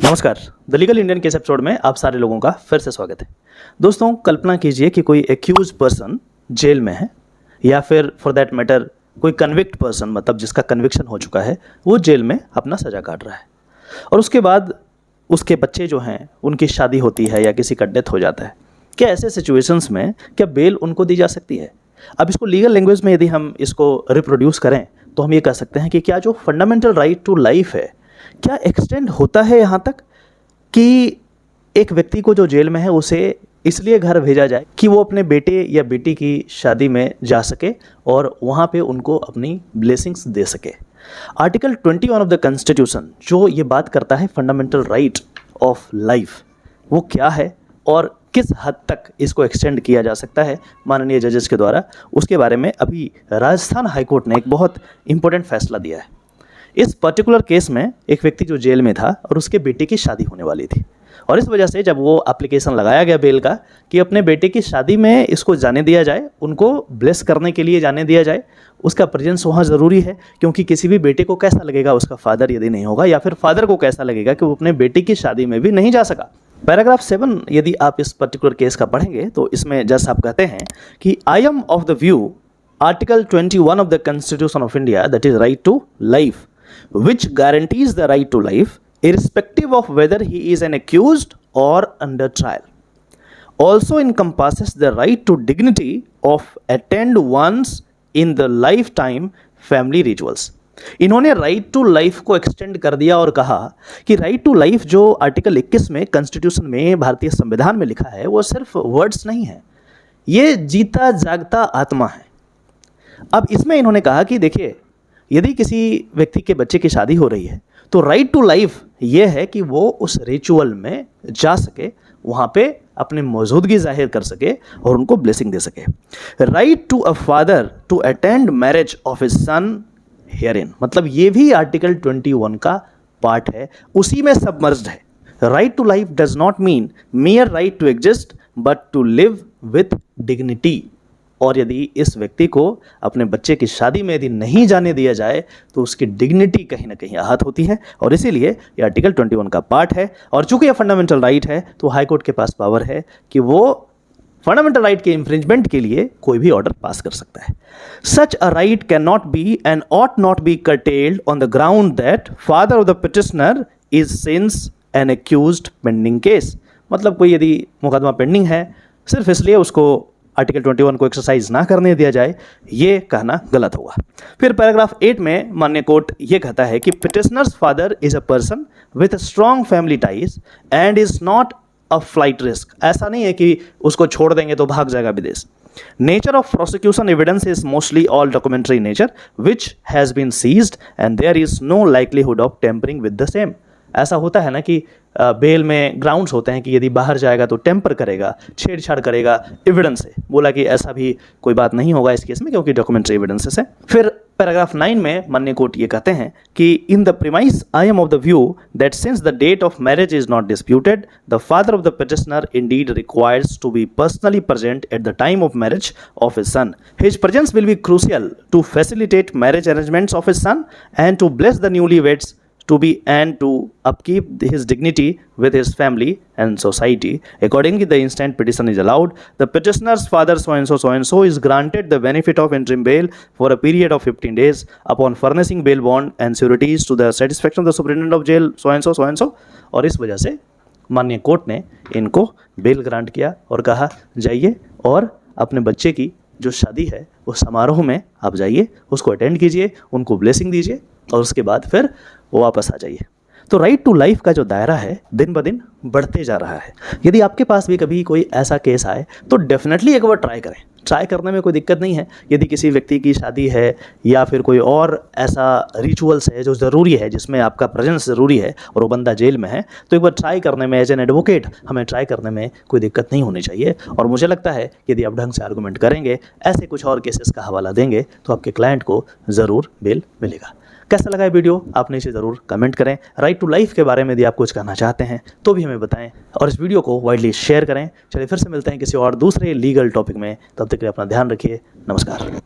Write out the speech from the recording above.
नमस्कार। The legal Indian case episode में आप सारे लोगों का फिर से स्वागत है। दोस्तों, कल्पना कीजिए कि कोई एक्यूज पर्सन जेल में है या फिर फॉर दैट मैटर कोई कन्विक्ट पर्सन, मतलब जिसका कन्विक्शन हो चुका है, वो जेल में अपना सज़ा काट रहा है और उसके बाद उसके बच्चे जो हैं उनकी शादी होती है या किसी का डेथ हो जाता है। क्या ऐसे सिचुएशंस में क्या बेल उनको दी जा सकती है? अब इसको लीगल लैंग्वेज में यदि हम इसको रिप्रोड्यूस करें तो हम ये कह सकते हैं कि क्या जो फंडामेंटल राइट टू लाइफ है क्या एक्सटेंड होता है यहाँ तक कि एक व्यक्ति को जो जेल में है उसे इसलिए घर भेजा जाए कि वो अपने बेटे या बेटी की शादी में जा सके और वहाँ पे उनको अपनी ब्लेसिंग्स दे सके। आर्टिकल 21 ऑफ द कॉन्स्टिट्यूशन जो ये बात करता है फंडामेंटल राइट ऑफ लाइफ, वो क्या है और किस हद तक इसको एक्सटेंड किया जा सकता है माननीय जजेस के द्वारा, उसके बारे में अभी राजस्थान हाईकोर्ट ने एक बहुत इंपॉर्टेंट फैसला दिया है। इस पर्टिकुलर केस में एक व्यक्ति जो जेल में था और उसके बेटे की शादी होने वाली थी और इस वजह से जब वो एप्लीकेशन लगाया गया बेल का कि अपने बेटे की शादी में इसको जाने दिया जाए, उनको ब्लेस करने के लिए जाने दिया जाए, उसका प्रेजेंस वहाँ ज़रूरी है क्योंकि किसी भी बेटे को कैसा लगेगा उसका फादर यदि नहीं होगा, या फिर फादर को कैसा लगेगा कि वो अपने बेटे की शादी में भी नहीं जा सका। पैराग्राफ 7 यदि आप इस पर्टिकुलर केस का पढ़ेंगे तो इसमें जज साहब कहते हैं कि I am of the view article 21 of the constitution of India, that is right to life, which guarantees the right to life irrespective of whether he is an accused or under trial, also encompasses the right to dignity of attend once in the lifetime family rituals। इन्होंने right to life को extend कर दिया और कहा कि right to life जो article 21 में constitution में भारतीय संविधान में लिखा है वो सिर्फ वर्ड्स नहीं है, ये जीता जागता आत्मा है। अब इसमें इन्होंने कहा कि देखिए, यदि किसी व्यक्ति के बच्चे की शादी हो रही है तो राइट टू लाइफ ये है कि वो उस रिचुअल में जा सके, वहाँ पे अपनी मौजूदगी जाहिर कर सके और उनको ब्लेसिंग दे सके। Right to a father to attend marriage of his son herein, मतलब ये भी आर्टिकल 21 का पार्ट है, उसी में सबमर्ज्ड है। Right to life does not mean mere right to exist but to live with dignity. और यदि इस व्यक्ति को अपने बच्चे की शादी में यदि नहीं जाने दिया जाए तो उसकी डिग्निटी कहीं ना कहीं आहत होती है और इसीलिए ये आर्टिकल 21 का पार्ट है। और चूंकि ये फंडामेंटल राइट है तो हाईकोर्ट के पास पावर है कि वो फंडामेंटल राइट के इंफ्रिंजमेंट के लिए कोई भी ऑर्डर पास कर सकता है। Such a right can not be and ought not be curtailed on the ground that father of the petitioner is since an accused pending case, मतलब कोई यदि मुकदमा पेंडिंग है सिर्फ इसलिए उसको आर्टिकल 21 को एक्सरसाइज ना करने दिया जाए, ये कहना गलत होगा। फिर पैराग्राफ 8 में माननीय कोर्ट ये कहता है कि petitioners father is a person with strong family ties and is not a flight risk. ऐसा नहीं है कि उसको छोड़ देंगे तो भाग जाएगा विदेश। Nature of prosecution evidence is mostly all documentary nature which has been seized and there is no likelihood of tampering with the same. ऐसा होता है ना कि बेल में ग्राउंड्स होते हैं कि यदि बाहर जाएगा तो टेम्पर करेगा, छेड़छाड़ करेगा एविडेंस से। बोला कि ऐसा भी कोई बात नहीं होगा इस केस में क्योंकि डॉक्यूमेंट्री एविडेंसेस है। फिर पैराग्राफ 9 में माननीय कोर्ट ये कहते हैं कि in the premise I am of the view that since the date of marriage is not disputed the father of the petitioner indeed requires to be personally present at the time of marriage of his son. His presence will be crucial to facilitate marriage arrangements of his son and to bless the newly weds to be and to upkeep his dignity with his family and society. Accordingly, the instant petition is allowed. The petitioner's father so and so is granted the benefit of interim bail for a period of 15 days upon furnishing bail bond and sureties to the satisfaction of the superintendent of jail so and so. और इस वजह से माननीय court ने इनको bell grant किया और कहा जाइए और अपने बच्चे की जो शादी है उस समारोह में आप जाइए, उसको अटेंड कीजिए, उनको ब्लेसिंग दीजिए और उसके बाद फिर वापस आ जाइए। तो राइट टू लाइफ का जो दायरा है दिन ब दिन बढ़ते जा रहा है। यदि आपके पास भी कभी कोई ऐसा केस आए तो डेफिनेटली एक बार ट्राई करें। ट्राई करने में कोई दिक्कत नहीं है। यदि किसी व्यक्ति की शादी है या फिर कोई और ऐसा रिचुअल्स है जो ज़रूरी है, जिसमें आपका प्रेजेंस ज़रूरी है और वो बंदा जेल में है, तो एक बार ट्राई करने में एज एन एडवोकेट हमें ट्राई करने में कोई दिक्कत नहीं होनी चाहिए। और मुझे लगता है कि यदि आप ढंग से आर्गूमेंट करेंगे, ऐसे कुछ और केसेस का हवाला देंगे तो आपके क्लाइंट को ज़रूर बेल मिलेगा। कैसा लगा ये वीडियो आप नीचे ज़रूर कमेंट करें। राइट टू लाइफ के बारे में यदि आप कुछ कहना चाहते हैं तो भी हमें बताएं और इस वीडियो को वाइडली शेयर करें। चलिए फिर से मिलते हैं किसी और दूसरे लीगल टॉपिक में, तब तक के लिए अपना ध्यान रखिए। नमस्कार।